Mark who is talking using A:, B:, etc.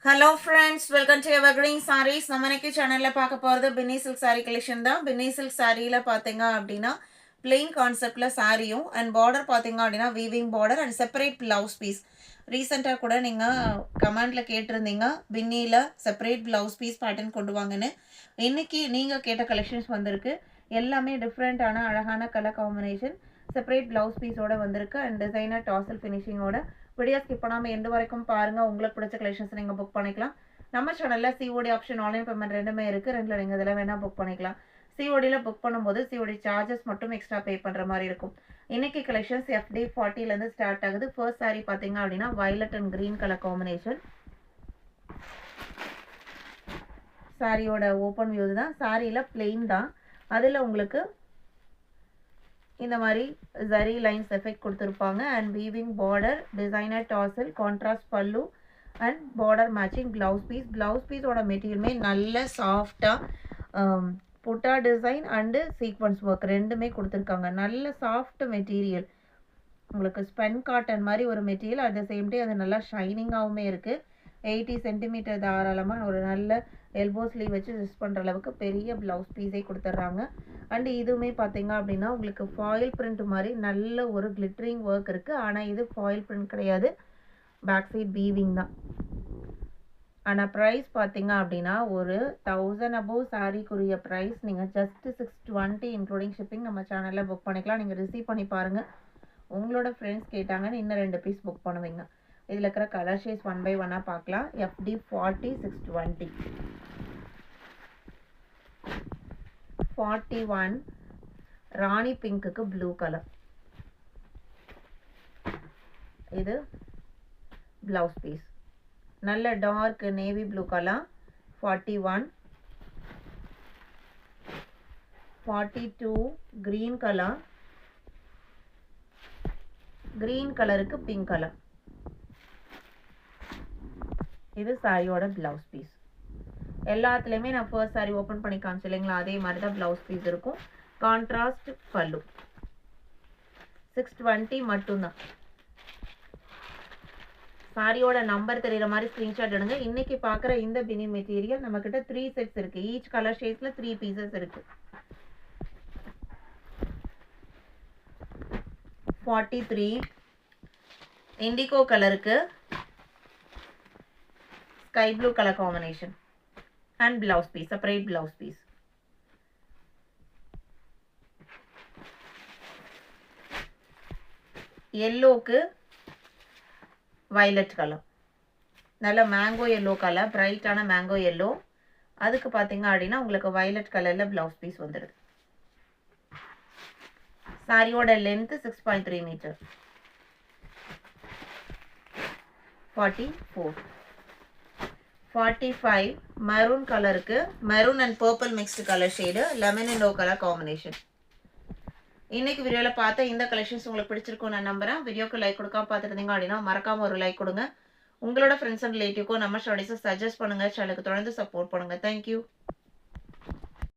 A: Hello friends, welcome to Evergreen Sarees. நம்ம இன்னைக்கு சேனலில் பார்க்க போகிறது பின்னி சில்க் சாரீ கலெக்ஷன் தான். பின்னி சில்க் சாரியில் பார்த்தீங்க அப்படின்னா பிளெயின் கான்செப்டில் சாரியும் அண்ட் பார்டர் பார்த்தீங்க அப்படின்னா weaving border and separate blouse piece. ரீசெண்டாக கூட நீங்கள் கமெண்டில் கேட்டிருந்தீங்க பின்னியில் செப்பரேட் ப்ளவுஸ் பீஸ் பேட்டர்ன் கொண்டு வாங்கன்னு. இன்றைக்கி நீங்கள் கேட்ட கலெக்ஷன்ஸ் வந்திருக்கு. எல்லாமே டிஃப்ரெண்ட்டான அழகான கலர் காம்பினேஷன், செப்பரேட் ப்ளவுஸ் பீஸோடு வந்திருக்கு அண்ட் டிசைனர் டாசல் ஃபினிஷிங்கோட. வீடியோ ஸ்கிப் பண்ணாமல் எந்த வரைக்கும் பாருங்கள். உங்களுக்கு பிடிச்ச கலெக்ஷன்ஸ் நீங்கள் புக் பண்ணிக்கலாம். நம்ம சேனலில் சிஓடி ஆப்ஷன், ஆன்லைன் பேமெண்ட் ரெண்டுமே இருக்குது. ரெண்டில் நீங்கள் இதில் வேணால் புக் பண்ணிக்கலாம். சிஓடியில் புக் பண்ணும்போது சிஓடி சார்ஜஸ் மட்டும் எக்ஸ்ட்ரா பே பண்ணுற மாதிரி இருக்கும். இன்றைக்கி கலெக்ஷன்ஸ் FD 40லேருந்து ஸ்டார்ட் ஆகுது. ஃபர்ஸ்ட் சாரீ பார்த்தீங்க அப்படின்னா violet and green colour combination. சாரியோட ஓப்பன் வியூ தான். சாரியில் பிளெயின் தான். அதில் உங்களுக்கு இந்த மாதிரி ஜரி லைன்ஸ் எஃபெக்ட் கொடுத்துருப்பாங்க and weaving border, designer tassel, contrast pallu and border matching blouse piece. Blouse பீஸோட மெட்டீரியலுமே நல்ல சாஃப்டாக புட்டா டிசைன் அண்டு சீக்வன்ஸ் ஒர்க் ரெண்டுமே கொடுத்துருக்காங்க. நல்ல சாஃப்ட் மெட்டீரியல், உங்களுக்கு ஸ்பென் காட்டன் மாதிரி ஒரு material. At the same time அது நல்லா ஷைனிங்காகவுமே இருக்குது. 80 சென்டிமீட்டர் தாராளமாக ஒரு நல்ல எல்போ ஸ்லீவ் வச்சு யூஸ் பண்ணுற அளவுக்கு பெரிய ப்ளவுஸ் பீஸே கொடுத்துட்றாங்க. அண்டு இதுவுமே பார்த்தீங்க அப்படின்னா உங்களுக்கு ஃபாயில் பிரிண்ட் மாதிரி நல்ல ஒரு கிளிட்டரிங் ஒர்க் இருக்குது. ஆனால் இது ஃபாயில் பிரிண்ட் கிடையாது, பேக் சைட் வீவிங் தான். ஆனால் ப்ரைஸ் பார்த்தீங்க அப்படின்னா ஒரு 1000 above சாரீக்குரிய ப்ரைஸ் நீங்கள் ஜஸ்ட் 620 இன்க்ளூடிங் ஷிப்பிங் நம்ம சேனலில் புக் பண்ணிக்கலாம். நீங்கள் ரிசீவ் பண்ணி பாருங்கள். உங்களோட ஃப்ரெண்ட்ஸ் கேட்டாங்கன்னு இன்னும் 2 பீஸ் புக் பண்ணுவீங்க. இதில் இருக்கிற கலர் ஷேட்ஸ் 1 by 1 பார்க்கலாம். FD 40 620 41 ராணி பிங்க்குக்கு ப்ளூ கலர். இது ப்ளவுஸ் பீஸ் நல்ல dark navy blue colour. 41 42 green colour. Green கலருக்கு பிங்க் கலர். இது சாரியோட ப்ளவுஸ் பீஸ். எல்லாத்துலேயுமே நான் ஃபர்ஸ்ட் சாரி ஓப்பன் பண்ணி காமிச்சு இல்லைங்களா, அதே மாதிரி தான் ப்ளவுஸ் பீஸ் இருக்கும். கான்ட்ராஸ்ட் பல்லு. 620 மட்டும்தான். சாரியோட நம்பர் தெரிகிற மாதிரி ஸ்க்ரீன்ஷாட் எடுங்க. இன்றைக்கி பார்க்குற இந்த பினி மெட்டீரியல் நம்மக்கிட்ட 3 செட்ஸ் இருக்குது. ஈச் கலர் ஷேட்ஸில் 3 பீசஸ் இருக்குது. 43 இண்டிகோ கலருக்கு sky blue colour combination and blouse piece, separate blouse piece. எல்லோக்கு வயலட் கலர், நல்ல மேங்கோ எல்லோ கலர், பிரைட்டான மேங்கோ எல்லோ. அதுக்கு பார்த்தீங்க அப்படின்னா உங்களுக்கு வயலட் கலரில் பிளவுஸ் பீஸ் வந்துடுது. சாரியோட லென்த்து 6.3 மீட்டர். 44 45 மெரூன் கலருக்கு maroon and purple mixed colour shade, lemon and ஓ கலர் காம்பினேஷன். இன்னைக்கு வீடியோவில் பார்த்த இந்த கலெக்ஷன்ஸ் உங்களுக்கு பிடிச்சிருக்கும் நான் நம்புறேன். வீடியோக்கு லைக் கொடுக்காம பார்த்துருந்தீங்க அப்படின்னா மறக்காம ஒரு லைக் கொடுங்க. உங்களோட ஃப்ரெண்ட்ஸ் அண்ட் ரிலேட்டிவ்க்கும் நம்ம ஸ்டடீஸை சஜஸ்ட் பண்ணுங்க. சேனலுக்கு தொடர்ந்து சப்போர்ட் பண்ணுங்க. தேங்க்யூ.